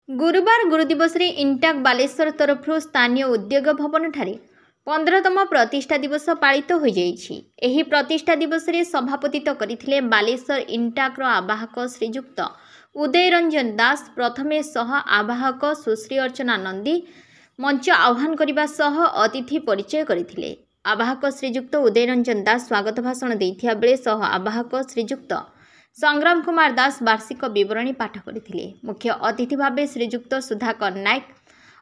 गुरुवार गुरुदिवस रे इंटाक बालेश्वर तरफ स्थानीय उद्योग भवन ठारे 15तम प्रतिष्ठा दिवस पालित हो जाइछि। एही प्रतिष्ठा दिवस रे सभापतित्व करथिले बालेश्वर इंटाक रो आवाहक श्रीजुक्त उदय रंजन दास। प्रथमे सह आवाहक सुश्री अर्चना नंदी मंच आह्वान करने सह अतिथि परिचय करथिले। आवाहक श्रीजुक्त उदय रंजन दास स्वागत भाषण देथिया बेले सह आवाहक श्रीजुक्त संग्राम कुमार दास वार्षिक विवरणी पाठ करथिले। मुख्य अतिथि भावे श्रीजुक्त सुधाकर नायक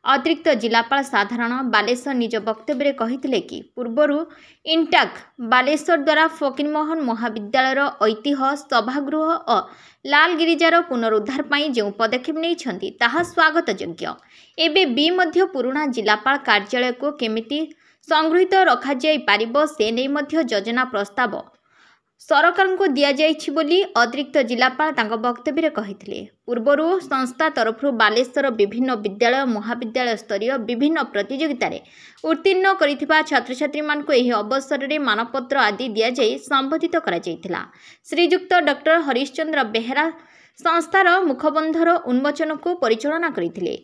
अतिरिक्त जिलापाल साधारण बालेश्वर निज वक्तव्य कहिथिले कि पूर्वरु इंटाक बालेश्वर द्वारा फकीरमोहन महाविद्यालय ऐतिह्य सभागृह और लाल गिरिजार पुनरुद्धार पाई जो पदक्षेप नहीं ताहा स्वागत योग्य। एबे भी मध्य पुराना जिलापाल कार्यालय को केमिति संगृहित रखा जाई पारिबो से नै मध्य योजना प्रस्ताव सरकार को दिया जाइछि बोली अतिरिक्त जिलापाल तांको वक्तव्य कहिथिले। पूर्वरु संस्था तरफ बालेश्वर विभिन्न विद्यालय महाविद्यालय स्तरीय विभिन्न प्रतियोगिता रे उत्तीर्ण करिथिबा छात्र छात्री मानको एही अवसर रे मानपत्र आदि दिया जाई संबोधित करा जायतिला। श्रीजुक्त डॉक्टर हरिश्चंद्र बेहेरा संस्थार मुखबंधर उन्मोचन को परिचालना करिथिले।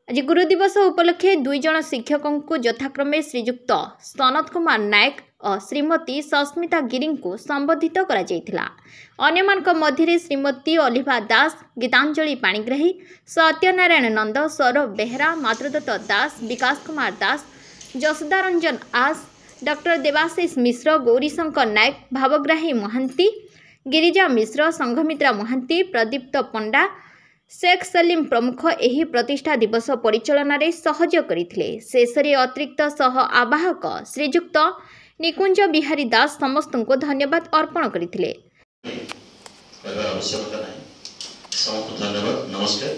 आज गुरुदिवस उपलक्षे 2 जन शिक्षकों को यथाक्रमे श्रीजुक्त सनत कुमार नायक और श्रीमती सस्मिता गिरी को संबोधित करा जायतिला। अन्यमानक मध्य श्रीमती अलिभा दास, गीतांजलि पाणिग्राही, सत्यनारायण नंद, सौरभ बेहेरा, मातृदत्त दास, विकास कुमार दास, जसोदा रंजन आस, डॉक्टर देवाशीष मिश्र, गौरीशंकर नायक, भावग्राही महांती, गिरिजा मिश्र, संघमित्रा महांती, प्रदीप्त पंडा, शेख सलीम प्रमुख एही प्रतिष्ठा दिवस परिचालन रे सहयोग करथिले। शेषरे अतिरिक्त सह आवाहक श्रीजुक्त निकुंज बिहारी दास समस्त को धन्यवाद अर्पण करथिले। आवश्यकता नहीं, समस्त धन्यवाद, नमस्कार।